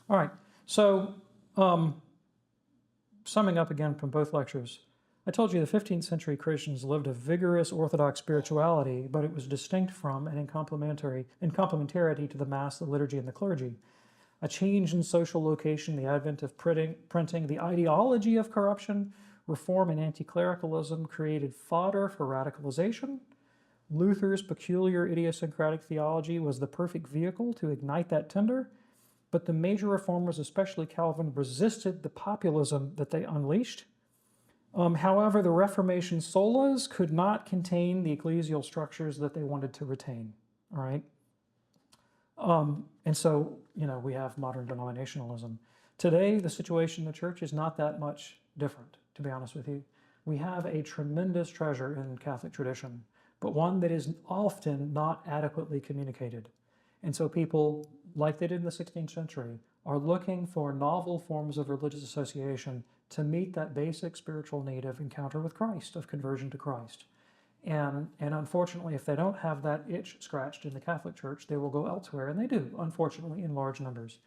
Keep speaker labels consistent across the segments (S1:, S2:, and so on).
S1: All right. So, summing up again from both lectures, I told you the 15th century Christians lived a vigorous Orthodox spirituality, but it was distinct from and in complementarity to the Mass, the liturgy, and the clergy. A change in social location, the advent of printing, the ideology of corruption, reform, and anti-clericalism created fodder for radicalization. Luther's peculiar idiosyncratic theology was the perfect vehicle to ignite that tinder, but the major reformers, especially Calvin, resisted the populism that they unleashed. However, the Reformation solas could not contain the ecclesial structures that they wanted to retain, all right? And so, we have modern denominationalism. Today, the situation in the church is not that much different, to be honest with you. We have a tremendous treasure in Catholic tradition, but one that is often not adequately communicated. And so people, like they did in the 16th century, are looking for novel forms of religious association to meet that basic spiritual need of encounter with Christ, of conversion to Christ. And unfortunately, if they don't have that itch scratched in the Catholic Church, they will go elsewhere, and they do, unfortunately, in large numbers.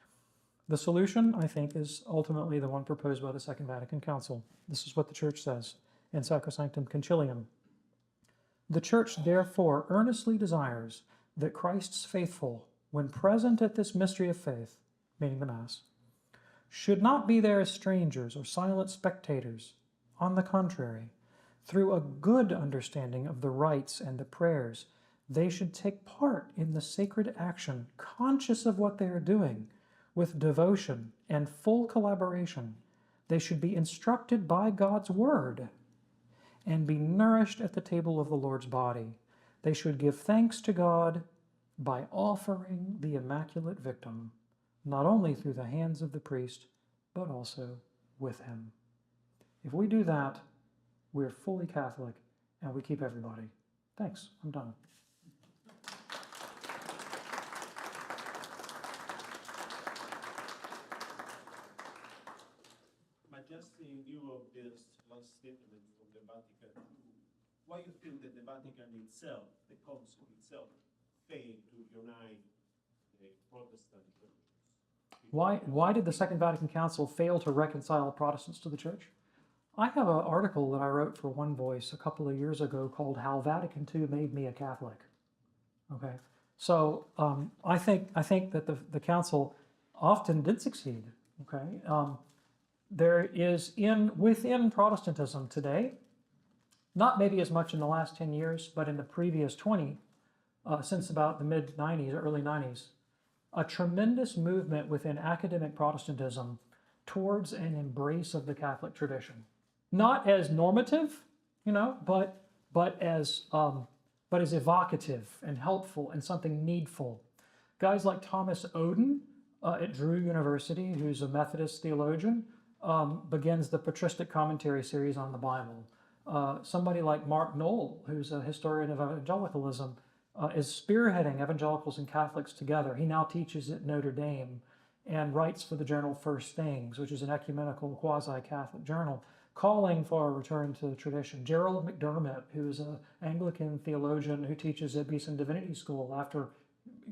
S1: The solution, I think, is ultimately the one proposed by the Second Vatican Council. This is what the Church says in Sacrosanctum Concilium. The Church, therefore, earnestly desires that Christ's faithful, when present at this mystery of faith, meaning the Mass, should not be there as strangers or silent spectators. On the contrary, through a good understanding of the rites and the prayers, they should take part in the sacred action, conscious of what they are doing, with devotion and full collaboration. They should be instructed by God's word and be nourished at the table of the Lord's body. They should give thanks to God by offering the Immaculate Victim, not only through the hands of the priest, but also with him. If we do that, we're fully Catholic, and we keep everybody. Thanks. I'm done.
S2: But just in view of this last statement from the Vatican, why you feel that the Vatican itself, the Council itself, failed to unite the Protestant churches?
S1: Why did the Second Vatican Council fail to reconcile Protestants to the Church? I have an article that I wrote for One Voice a couple of years ago called "How Vatican II Made Me a Catholic." Okay, so I think that the Council often did succeed. Okay, there is within Protestantism today, not maybe as much in the last 10 years, but in the previous 20, since about the mid-90s, early 90s, a tremendous movement within academic Protestantism towards an embrace of the Catholic tradition. Not as normative, but as evocative and helpful and something needful. Guys like Thomas Oden at Drew University, who's a Methodist theologian, begins the patristic commentary series on the Bible. Somebody like Mark Knoll, who's a historian of evangelicalism, is spearheading evangelicals and Catholics together. He now teaches at Notre Dame and writes for the journal First Things, which is an ecumenical quasi-Catholic journal, calling for a return to the tradition. Gerald McDermott, who is an Anglican theologian who teaches at Beeson Divinity School after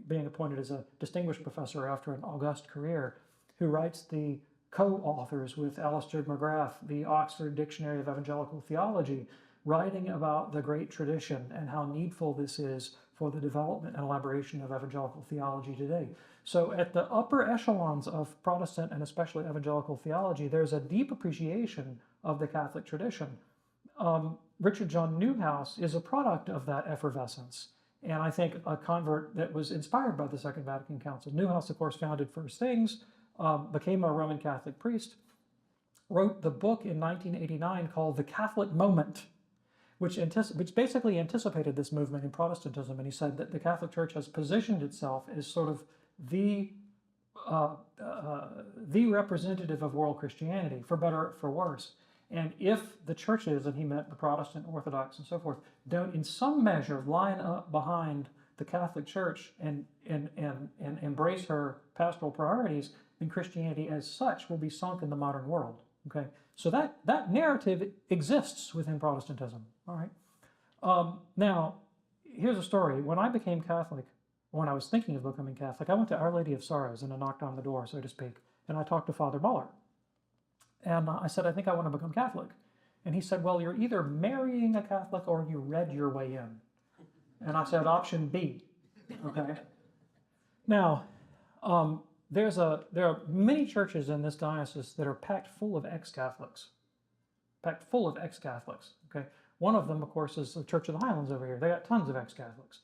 S1: being appointed as a distinguished professor after an august career, who writes the co-authors with Alistair McGrath, the Oxford Dictionary of Evangelical Theology, writing about the great tradition and how needful this is for the development and elaboration of evangelical theology today. So at the upper echelons of Protestant and especially evangelical theology, there's a deep appreciation of the Catholic tradition. Richard John Newhouse is a product of that effervescence, and I think a convert that was inspired by the Second Vatican Council. Newhouse, of course, founded First Things, became a Roman Catholic priest, wrote the book in 1989 called The Catholic Moment, which basically anticipated this movement in Protestantism. And he said that the Catholic Church has positioned itself as sort of the representative of world Christianity, for better or for worse. And if the churches, and he meant the Protestant, Orthodox, and so forth, don't in some measure line up behind the Catholic Church and embrace her pastoral priorities, then Christianity as such will be sunk in the modern world. Okay, so that narrative exists within Protestantism. All right. Now, here's a story. When I became Catholic, when I was thinking of becoming Catholic, I went to Our Lady of Sorrows and I knocked on the door, so to speak, and I talked to Father Muller. And I said, I think I want to become Catholic. And he said, well, you're either marrying a Catholic or you read your way in. And I said, option B. Okay. Now, there are many churches in this diocese that are packed full of ex-Catholics. Packed full of ex-Catholics. Okay. One of them, of course, is the Church of the Highlands over here. They got tons of ex-Catholics.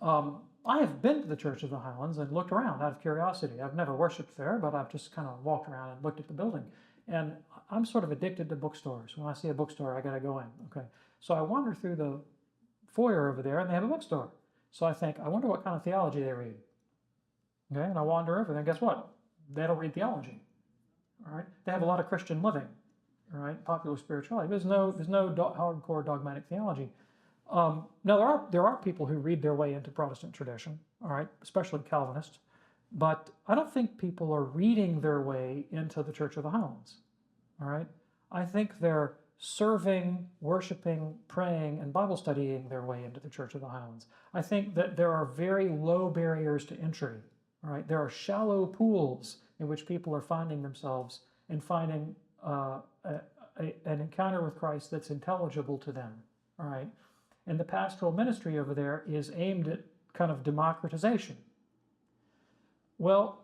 S1: I have been to the Church of the Highlands and looked around out of curiosity. I've never worshipped there, but I've just kind of walked around and looked at the building. And I'm sort of addicted to bookstores. When I see a bookstore, I got to go in. Okay. So I wander through the foyer over there, and they have a bookstore. So I think, I wonder what kind of theology they read. Okay, and I wander over there, and guess what? They don't read theology. All right, they have a lot of Christian living. All right, popular spirituality. There's no hardcore dogmatic theology. Now there are people who read their way into Protestant tradition. All right, especially Calvinists. But I don't think people are reading their way into the Church of the Highlands. All right, I think they're serving, worshiping, praying, and Bible studying their way into the Church of the Highlands. I think that there are very low barriers to entry. All right, there are shallow pools in which people are finding themselves and finding an encounter with Christ that's intelligible to them. All right, and the pastoral ministry over there is aimed at kind of democratization. Well,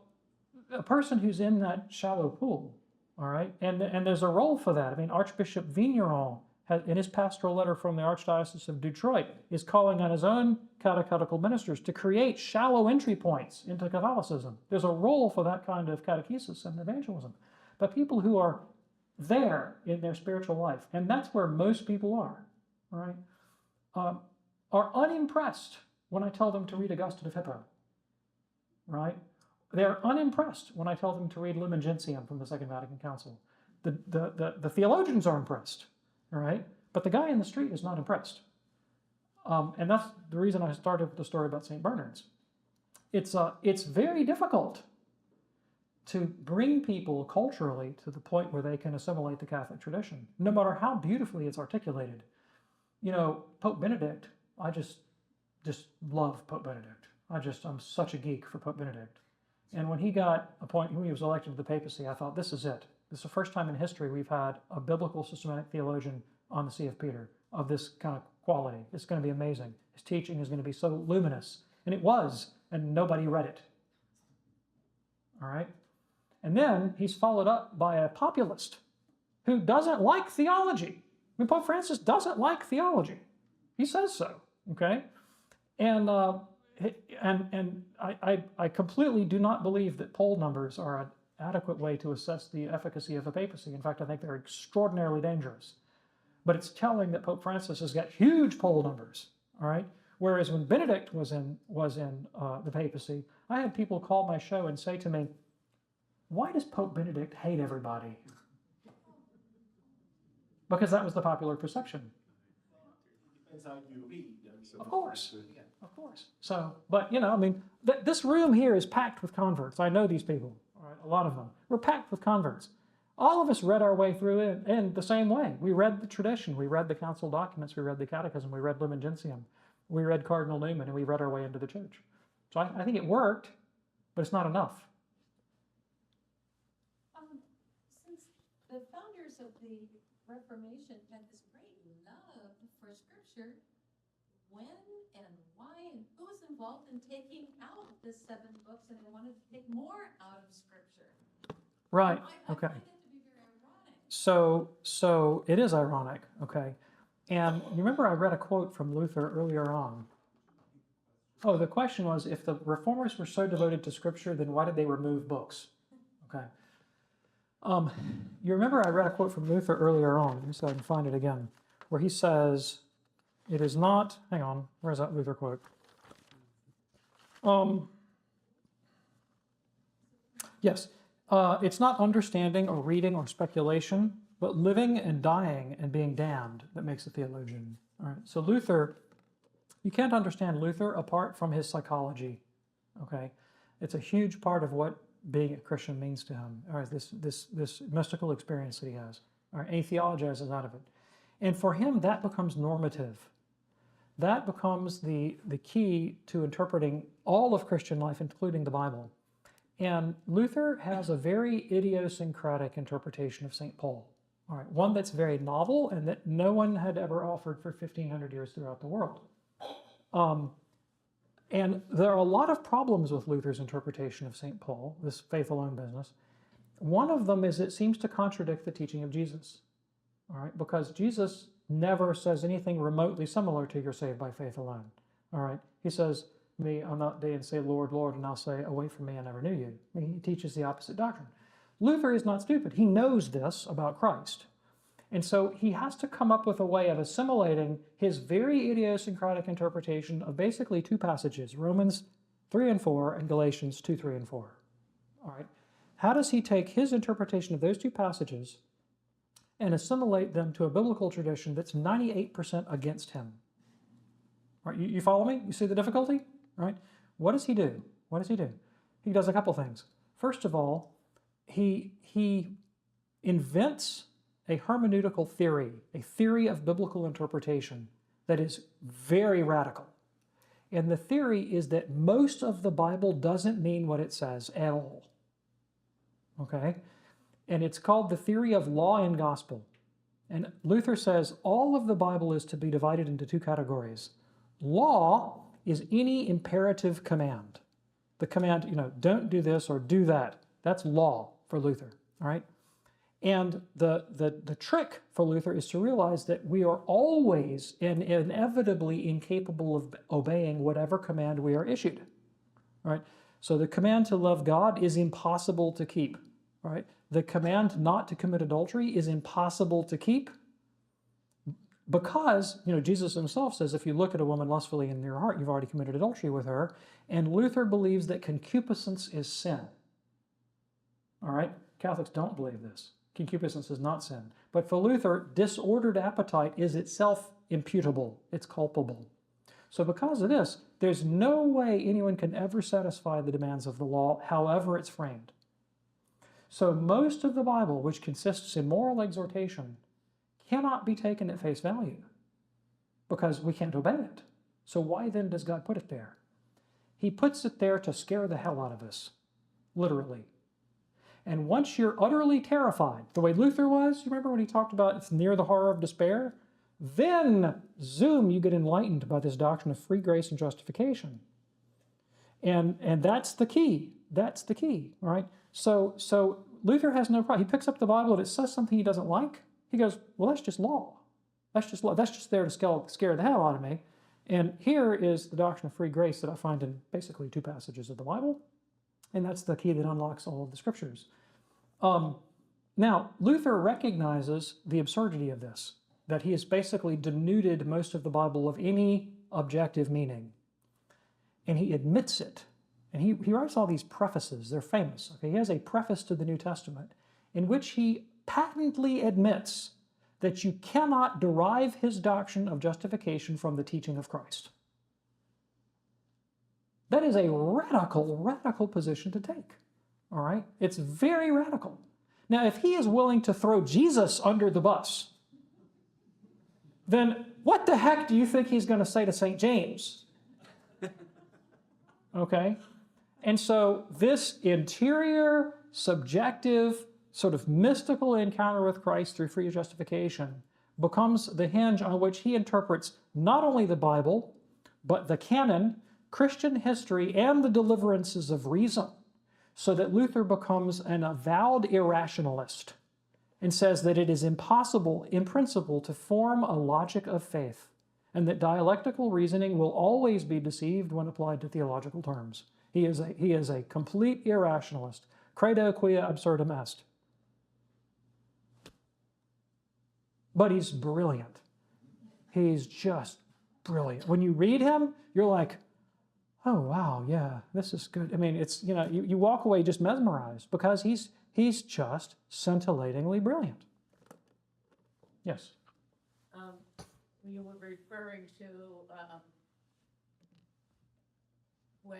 S1: a person who's in that shallow pool, all right, and there's a role for that. I mean, Archbishop Vigneron, in his pastoral letter from the Archdiocese of Detroit, is calling on his own catechetical ministers to create shallow entry points into Catholicism. There's a role for that kind of catechesis and evangelism. But people who are there in their spiritual life, and that's where most people are, all right, are unimpressed when I tell them to read Augustine of Hippo, right? They're unimpressed when I tell them to read Lumen Gentium from the Second Vatican Council. The theologians are impressed, all right? But the guy in the street is not impressed. And that's the reason I started with the story about St. Bernard's. It's very difficult to bring people culturally to the point where they can assimilate the Catholic tradition, no matter how beautifully it's articulated. You know, Pope Benedict, I just love Pope Benedict. I'm such a geek for Pope Benedict. And when he was elected to the papacy, I thought, this is it. This is the first time in history we've had a biblical systematic theologian on the See of Peter of this kind of quality. It's going to be amazing. His teaching is going to be so luminous. And it was, and nobody read it. All right? And then he's followed up by a populist who doesn't like theology. I mean, Pope Francis doesn't like theology. He says so, okay? And I completely do not believe that poll numbers are an adequate way to assess the efficacy of a papacy. In fact, I think they're extraordinarily dangerous. But it's telling that Pope Francis has got huge poll numbers, all right? Whereas when Benedict was in the papacy, I had people call my show and say to me, why does Pope Benedict hate everybody? Because that was the popular perception.
S2: Depends how you read.
S1: Of course. Of course. So, but you know, I mean, this room here is packed with converts. I know these people, all right, a lot of them. We're packed with converts. All of us read our way through it in the same way. We read the tradition, we read the council documents, we read the catechism, we read Lumen Gentium, we read Cardinal Newman, and we read our way into the church. So I think it worked, but it's not enough.
S3: Since the founders of the Reformation had this great love for Scripture, when and why and who was involved in taking out the 7 books and they wanted to take more out of Scripture?
S1: Right.
S3: I
S1: Okay.
S3: find it to be very ironic.
S1: So it is ironic. Okay. And you remember I read a quote from Luther earlier on. Oh, the question was, if the reformers were so devoted to Scripture, then why did they remove books? Okay. You remember I read a quote from Luther earlier on. Let me see if I can find it again, where he says, it is not, hang on, where's that Luther quote? Yes, it's not understanding or reading or speculation, but living and dying and being damned that makes a theologian. All right, so Luther, you can't understand Luther apart from his psychology, okay? It's a huge part of what being a Christian means to him, or this mystical experience that he has, or and he theologizes out of it. And for him, that becomes normative. that becomes the key to interpreting all of Christian life, including the Bible. And Luther has a very idiosyncratic interpretation of St. Paul. All right, one that's very novel and that no one had ever offered for 1,500 years throughout the world. And there are a lot of problems with Luther's interpretation of St. Paul, this faith alone business. One of them is it seems to contradict the teaching of Jesus. All right, because Jesus never says anything remotely similar to you're saved by faith alone. All right, he says, me on that day and say, Lord, Lord, and I'll say, away from me, I never knew you. I mean, he teaches the opposite doctrine. Luther is not stupid. He knows this about Christ. And so he has to come up with a way of assimilating his very idiosyncratic interpretation of basically two passages, Romans 3 and 4 and Galatians 2, 3 and 4. All right. How does he take his interpretation of those two passages and assimilate them to a biblical tradition that's 98% against him? All right, you follow me? You see the difficulty? All right. What does he do? What does he do? He does a couple things. First of all, he invents a hermeneutical theory, a theory of biblical interpretation that is very radical. And the theory is that most of the Bible doesn't mean what it says at all. Okay? And it's called the theory of law and gospel. And Luther says all of the Bible is to be divided into two categories. Law is any imperative command. The command, don't do this or do that. That's law for Luther, all right? And the trick for Luther is to realize that we are always and inevitably incapable of obeying whatever command we are issued, all right? So the command to love God is impossible to keep, all right? The command not to commit adultery is impossible to keep because, Jesus himself says, if you look at a woman lustfully in your heart, you've already committed adultery with her. And Luther believes that concupiscence is sin. All right? Catholics don't believe this. Concupiscence is not sin. But for Luther, disordered appetite is itself imputable. It's culpable. So because of this, there's no way anyone can ever satisfy the demands of the law, however it's framed. So most of the Bible, which consists in moral exhortation, cannot be taken at face value because we can't obey it. So why then does God put it there? He puts it there to scare the hell out of us, literally. And once you're utterly terrified, the way Luther was, you remember when he talked about it's near the horror of despair? Then, zoom, you get enlightened by this doctrine of free grace and justification. And that's the key. That's the key, all right? So Luther has no problem. He picks up the Bible and it says something he doesn't like. He goes, well, that's just law. That's just law. That's just there to scare the hell out of me. And here is the doctrine of free grace that I find in basically two passages of the Bible. And that's the key that unlocks all of the scriptures. Now, Luther recognizes the absurdity of this, that he has basically denuded most of the Bible of any objective meaning. And he admits it. And he writes all these prefaces. They're famous. Okay? He has a preface to the New Testament in which he patently admits that you cannot derive his doctrine of justification from the teaching of Christ. That is a radical, radical position to take. All right? It's very radical. Now, if he is willing to throw Jesus under the bus, then what the heck do you think he's going to say to St. James? Okay? And so this interior, subjective, sort of mystical encounter with Christ through free justification becomes the hinge on which he interprets not only the Bible, but the canon, Christian history, and the deliverances of reason, so that Luther becomes an avowed irrationalist and says that it is impossible, in principle, to form a logic of faith, and that dialectical reasoning will always be deceived when applied to theological terms. He is a complete irrationalist. Credo quia absurdum est. But he's brilliant. He's just brilliant. When you read him, you're like, oh, wow, yeah, this is good. I mean, it's, you walk away just mesmerized because he's just scintillatingly brilliant. Yes?
S4: You were referring to when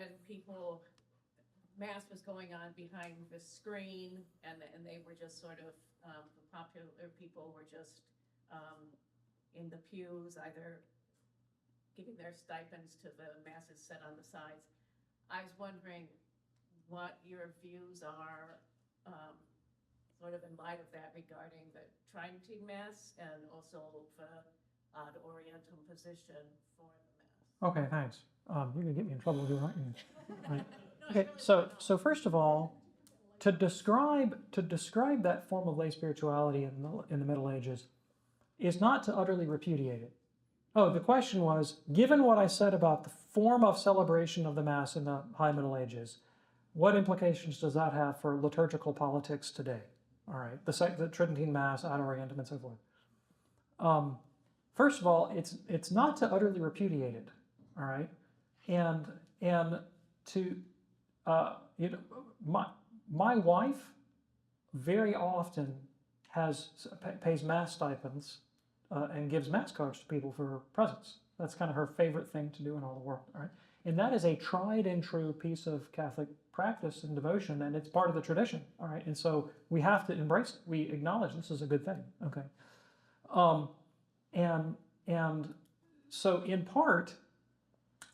S4: Mass was going on behind the screen and they were just sort of, the popular people were just in the pews, either giving their stipends to the masses set on the sides. I was wondering what your views are, sort of in light of that regarding the Tridentine Mass and also the Oriental position for the Mass.
S1: Okay, thanks. You're gonna get me in trouble here, aren't you? Right.
S4: No,
S1: Okay,
S4: it's really
S1: so first of all, to describe that form of lay spirituality in the Middle Ages is not to utterly repudiate it. Oh, the question was, given what I said about the form of celebration of the Mass in the High Middle Ages, what implications does that have for liturgical politics today? All right, the Tridentine Mass, Ad Orientem, and so forth. First of all, it's not to utterly repudiate it. All right, and to my wife very often pays Mass stipends and gives Mass cards to people for presents. That's kind of her favorite thing to do in all the world. All right, and that is a tried and true piece of Catholic practice and devotion, and it's part of the tradition. All right, and so we have to embrace it. We acknowledge this is a good thing. Okay, and so in part,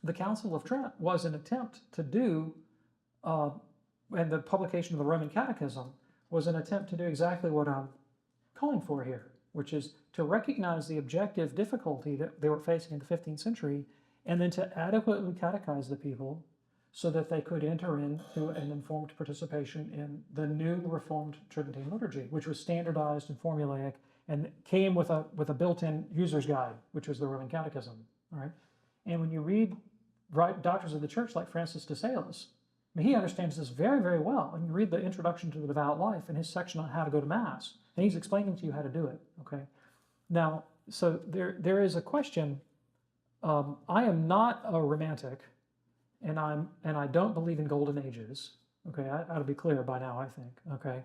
S1: the Council of Trent was an attempt to do, and the publication of the Roman Catechism was an attempt to do exactly what I'm calling for here, which is to recognize the objective difficulty that they were facing in the 15th century, and then to adequately catechize the people so that they could enter into an informed participation in the new Reformed Tridentine liturgy, which was standardized and formulaic and came with a built-in user's guide, which was the Roman Catechism. All right, and when you read doctors of the Church like Francis de Sales, I mean, he understands this very, very well. And you read the Introduction to the Devout Life and his section on how to go to Mass, and he's explaining to you how to do it. Okay, now, so there is a question. I am not a romantic, and I don't believe in golden ages. Okay, I ought to be clear by now, I think. Okay,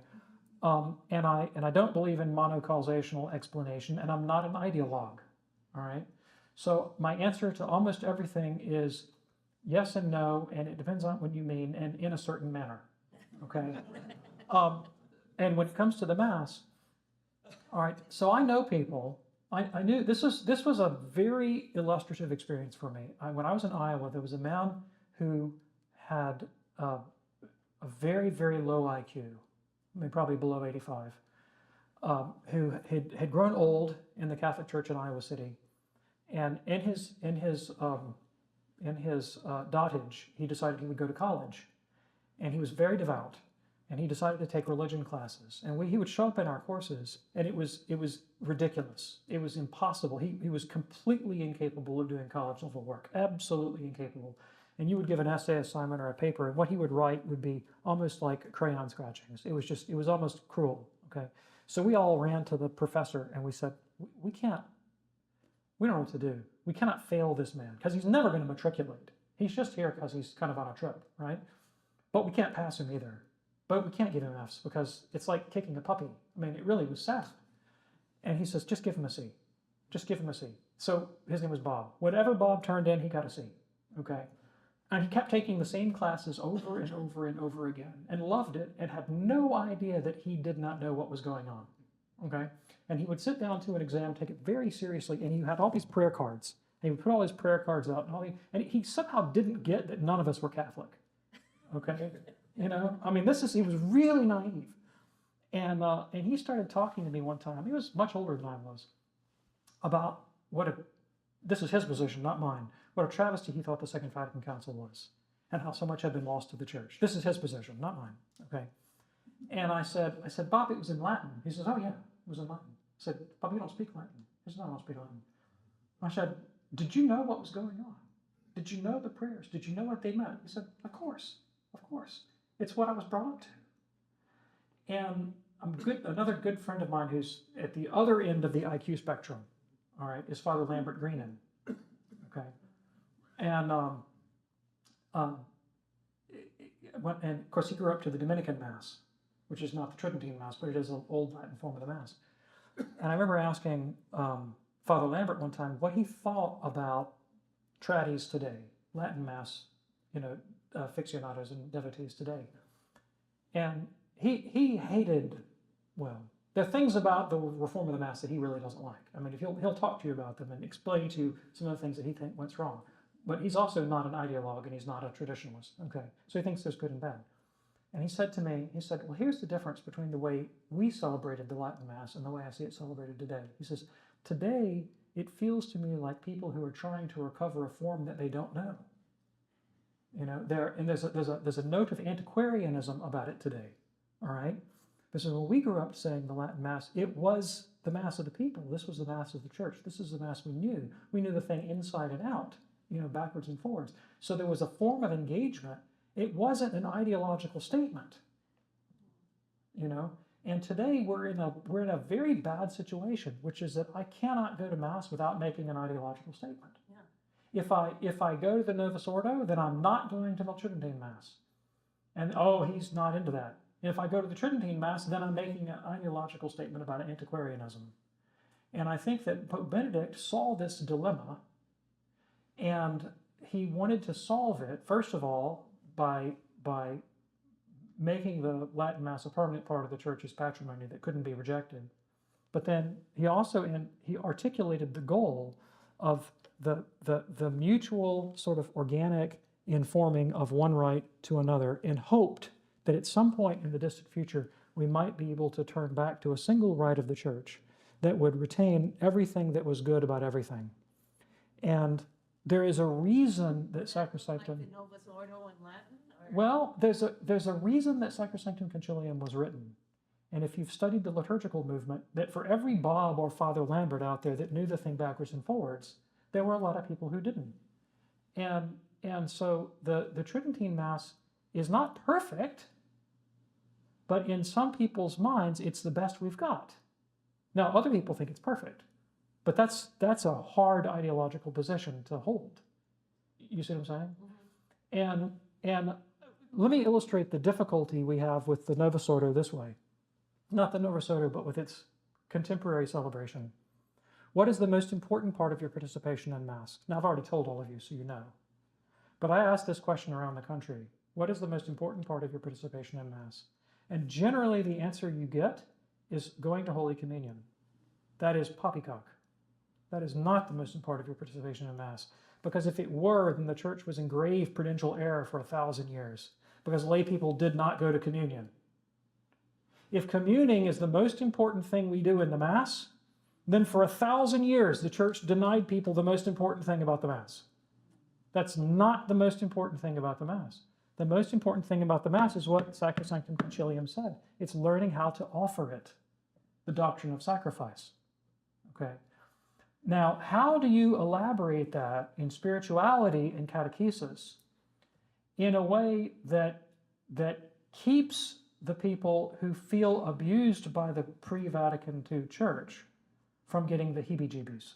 S1: and I don't believe in monocausational explanation, and I'm not an ideologue. All right, so my answer to almost everything is yes and no, and it depends on what you mean, and in a certain manner. Okay, and when it comes to the Mass, all right. So I know people. I knew this was a very illustrative experience for me. When I was in Iowa, there was a man who had a very, very low IQ, I mean, probably below 85, who had grown old in the Catholic Church in Iowa City, and in his dotage, he decided he would go to college, and he was very devout, and he decided to take religion classes, and he would show up in our courses, and it was ridiculous. It was impossible. He was completely incapable of doing college level work, absolutely incapable. And you would give an essay assignment or a paper, and what he would write would be almost like crayon scratchings. It was almost cruel. Okay, so we all ran to the professor and we said, we don't know what to do. We cannot fail this man because he's never going to matriculate. He's just here because he's kind of on a trip, right? But we can't pass him either. But we can't give him Fs because it's like kicking a puppy. I mean, it really was sad. And he says, just give him a C. Just give him a C. So his name was Bob. Whatever Bob turned in, he got a C. Okay. And he kept taking the same classes over and over and over again and loved it and had no idea that he did not know what was going on. Okay. And he would sit down to an exam, take it very seriously, and he had all these prayer cards. And he would put all his prayer cards out, and he somehow didn't get that none of us were Catholic. Okay. You know, I mean, he was really naive. And he started talking to me one time. He was much older than I was, about this is his position, not mine, what a travesty he thought the Second Vatican Council was, and how so much had been lost to the Church. This is his position, not mine. Okay. And I said, Bob, it was in Latin. He says, oh yeah, it was in Latin. I said, Bob, you don't speak Latin. He said, no, I don't speak Latin. I said, did you know what was going on? Did you know the prayers? Did you know what they meant? He said, of course. It's what I was brought up to. And another good friend of mine who's at the other end of the IQ spectrum, all right, is Father Lambert Greenan. Okay. And of course he grew up to the Dominican Mass, which is not the Tridentine Mass, but it is an old Latin form of the Mass. And I remember asking Father Lambert one time what he thought about tradies today, Latin Mass, aficionados and devotees today. And he hated, well, There are things about the reform of the Mass that he really doesn't like. I mean, if he'll talk to you about them and explain to you some of the things that he thinks went wrong. But he's also not an ideologue and he's not a traditionalist. Okay, so he thinks there's good and bad. And he said to me, he said, well, here's the difference between the way we celebrated the Latin Mass and the way I see it celebrated today. He says, today it feels to me like people who are trying to recover a form that they don't know. You know, there's a note of antiquarianism about it today. All right. Because when we grew up saying the Latin Mass, it was the Mass of the people. This was the Mass of the church. This is the Mass we knew. We knew the thing inside and out, you know, backwards and forwards. So there was a form of engagement. It wasn't an ideological statement, you know. And today we're in a very bad situation, which is that I cannot go to Mass without making an ideological statement. Yeah. If I go to the Novus Ordo, then I'm not going to the Tridentine Mass. And oh, he's not into that. If I go to the Tridentine Mass, then I'm making an ideological statement about antiquarianism. And I think that Pope Benedict saw this dilemma, and he wanted to solve it, first of all, by making the Latin Mass a permanent part of the Church's patrimony that couldn't be rejected. But then he also he articulated the goal of the mutual sort of organic informing of one rite to another, and hoped that at some point in the distant future, we might be able to turn back to a single rite of the Church that would retain everything that was good about everything. And there is a reason that Sacrosanctum...
S4: Like the Novus Ordo in Latin? Or?
S1: Well, there's a reason that Sacrosanctum Concilium was written. And if you've studied the liturgical movement, that for every Bob or Father Lambert out there that knew the thing backwards and forwards, there were a lot of people who didn't. And so the Tridentine Mass is not perfect, but in some people's minds, it's the best we've got. Now, other people think it's perfect, but that's a hard ideological position to hold. You see what I'm saying? Mm-hmm. And let me illustrate the difficulty we have with the Novus Ordo this way. Not the Novus Ordo, but with its contemporary celebration. What is the most important part of your participation in Mass? Now, I've already told all of you, so you know. But I asked this question around the country. What is the most important part of your participation in Mass? And generally the answer you get is going to Holy Communion. That is poppycock. That is not the most important part of your participation in Mass. Because if it were, then the Church was in grave prudential error for 1,000 years. Because lay people did not go to communion. If communing is the most important thing we do in the Mass, then for 1,000 years the Church denied people the most important thing about the Mass. That's not the most important thing about the Mass. The most important thing about the Mass is what Sacrosanctum Concilium said. It's learning how to offer it, the doctrine of sacrifice. Okay. Now, how do you elaborate that in spirituality and catechesis in a way that keeps the people who feel abused by the pre-Vatican II Church from getting the heebie-jeebies?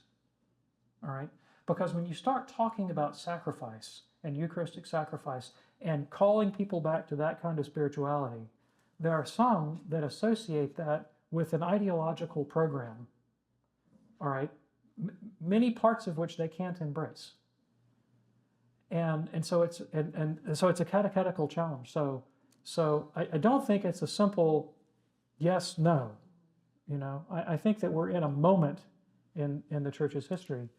S1: All right? Because when you start talking about sacrifice and Eucharistic sacrifice and calling people back to that kind of spirituality, there are some that associate that with an ideological program, all right, many parts of which they can't embrace. And so it's a catechetical challenge. So I don't think it's a simple yes, no. You know, I think that we're in a moment in the Church's history.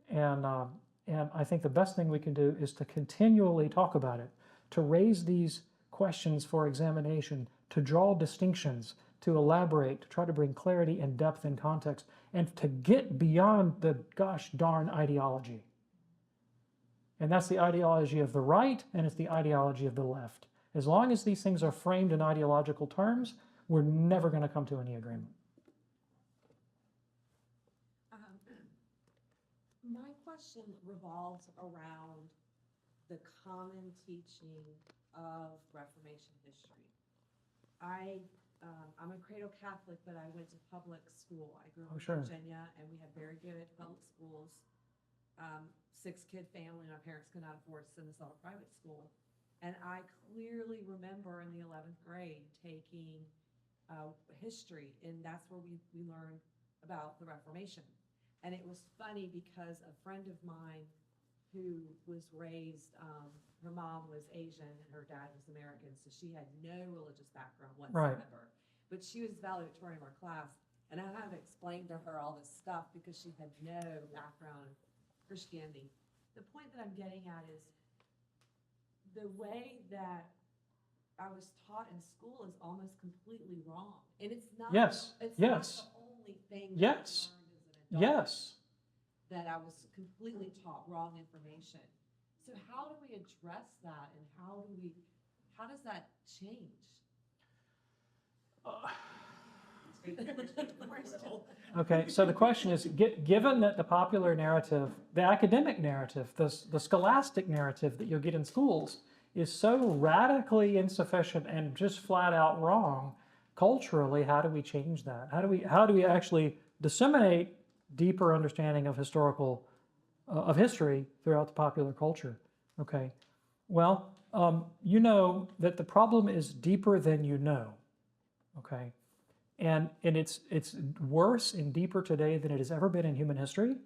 S1: And I think the best thing we can do is to continually talk about it, to raise these questions for examination, to draw distinctions, to elaborate, to try to bring clarity and depth and context, and to get beyond the gosh darn ideology. And that's the ideology of the right, and it's the ideology of the left. As long as these things are framed in ideological terms, we're never going to come to any agreement.
S5: My question revolves around the common teaching of Reformation history. I'm a cradle Catholic, but I went to public school. I grew up in Virginia, and we had very good public schools. 6-kid family, my parents could not afford to send us all to private school. And I clearly remember in the 11th grade taking history, and that's where we learned about the Reformation. And it was funny because a friend of mine who was raised, her mom was Asian and her dad was American, so she had no religious background whatsoever. Right. But she was valedictorian of our class, and I had to explain to her all this stuff because she had no background in Christianity. The point that I'm getting at is the way that I was taught in school is almost completely wrong. And it's not,
S1: Yes,
S5: it's
S1: yes.
S5: not the only thing that
S1: Yes.
S5: I learned as an adult.
S1: Yes.
S5: That I was completely taught wrong information. So how do we address that, and how does that change?
S1: Okay, so the question is, given that the popular narrative, the academic narrative, the scholastic narrative that you'll get in schools is so radically insufficient and just flat out wrong, culturally, how do we change that? How do we actually disseminate deeper understanding of of history throughout the popular culture? Okay, well, you know that the problem is deeper than you know. Okay. And it's worse and deeper today than it has ever been in human history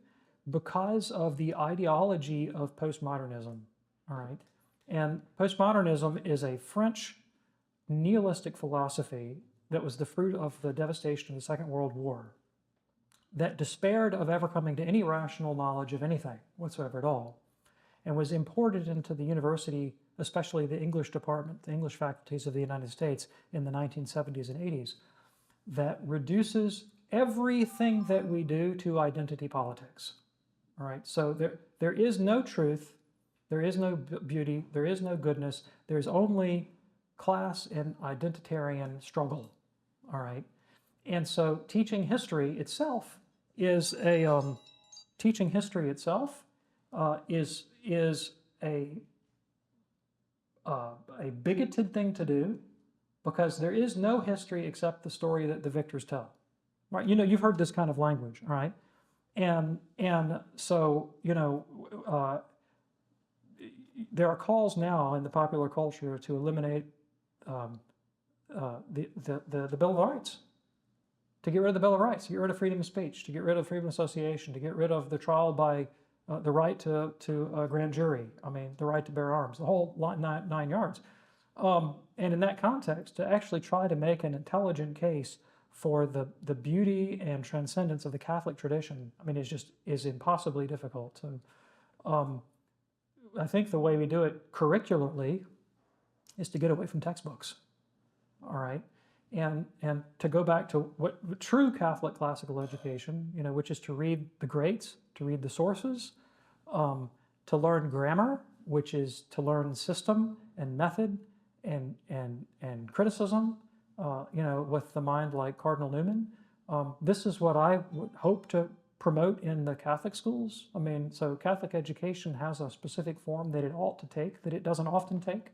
S1: because of the ideology of postmodernism. All right. And postmodernism is a French nihilistic philosophy that was the fruit of the devastation of the Second World War, that despaired of ever coming to any rational knowledge of anything whatsoever at all, and was imported into the university, especially the English department, the English faculties of the United States in the 1970s and 80s. That reduces everything that we do to identity politics. All right, so there is no truth, there is no beauty, there is no goodness, there's only class and identitarian struggle. All right, and so teaching history itself is a bigoted thing to do, because there is no history except the story that the victors tell. Right? You know, you've heard this kind of language, all right? And so, you know, there are calls now in the popular culture to eliminate the Bill of Rights, to get rid of the Bill of Rights, to get rid of freedom of speech, to get rid of freedom of association, to get rid of the trial by the right to a grand jury, I mean, the right to bear arms, the whole nine yards. And in that context, to actually try to make an intelligent case for the beauty and transcendence of the Catholic tradition, I mean, is impossibly difficult. So I think the way we do it curricularly is to get away from textbooks, all right? And to go back to what true Catholic classical education, you know, which is to read the greats, to read the sources, to learn grammar, which is to learn system and method and criticism, you know, with the mind like Cardinal Newman. This is what I would hope to promote in the Catholic schools. I mean, so Catholic education has a specific form that it ought to take, that it doesn't often take.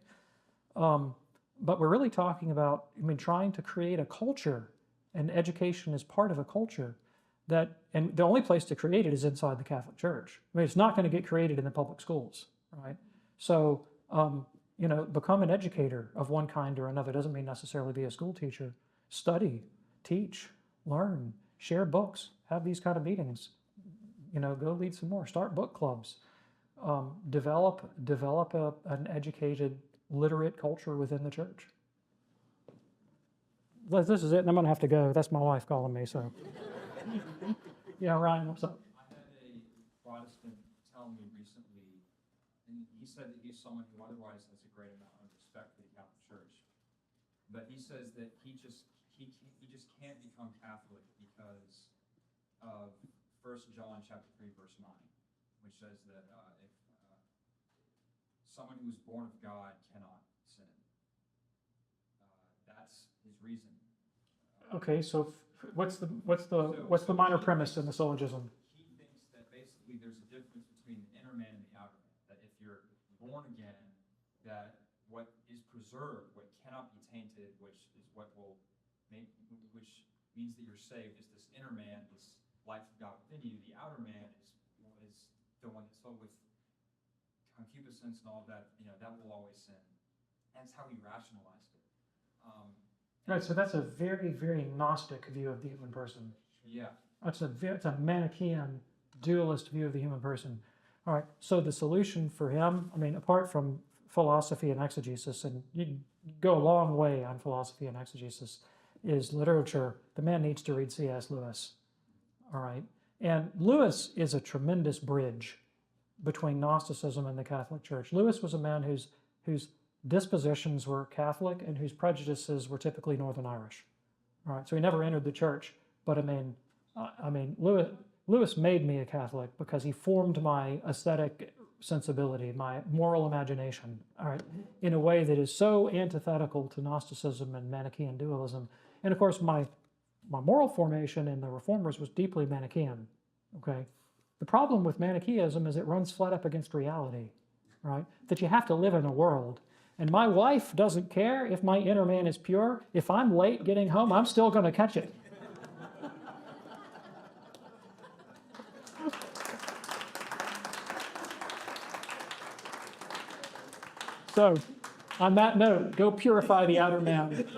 S1: But we're really talking about, I mean, trying to create a culture, and education is part of a culture that, and the only place to create it is inside the Catholic Church. I mean, it's not going to get created in the public schools, right? So, you know, become an educator of one kind or another. Doesn't mean necessarily be a school teacher. Study, teach, learn, share books, have these kind of meetings. You know, go lead some more. Start book clubs. Develop an educated, literate culture within the church. This is it, and I'm going to have to go. That's my wife calling me, so. Yeah, Ryan, what's up?
S6: I had a Protestant tell me recently, and he said that he's someone who otherwise has a great amount of respect for the Catholic Church. But he says that he just can't become Catholic because of 1 John chapter 3, verse 9, which says that if someone who is born of God cannot sin. That's his reason.
S1: Okay, so what's the minor premise in the syllogism?
S6: He thinks that basically there's a difference between the inner man and the outer man. That if you're born again, that what is preserved, what cannot be tainted, which is what will make, which means that you're saved, is this inner man, this life of God within you. The outer man is the one that's filled with concupiscence and all of that. You know, that will always sin. That's how he rationalized it.
S1: Right, so that's a very, very Gnostic view of the human person.
S6: Yeah.
S1: It's a Manichaean, dualist view of the human person. All right, so the solution for him, I mean, apart from philosophy and exegesis, and you go a long way on philosophy and exegesis, is literature, the man needs to read C.S. Lewis. All right. And Lewis is a tremendous bridge between Gnosticism and the Catholic Church. Lewis was a man whose dispositions were Catholic and whose prejudices were typically Northern Irish. All right. So he never entered the church, but Lewis made me a Catholic because he formed my aesthetic sensibility, my moral imagination, all right, in a way that is so antithetical to Gnosticism and Manichaean dualism. And of course, my moral formation in the Reformers was deeply Manichaean, okay? The problem with Manichaeism is it runs flat up against reality, right? That you have to live in a world. And my wife doesn't care if my inner man is pure. If I'm late getting home, I'm still going to catch it. So, on that note, go purify the outer man.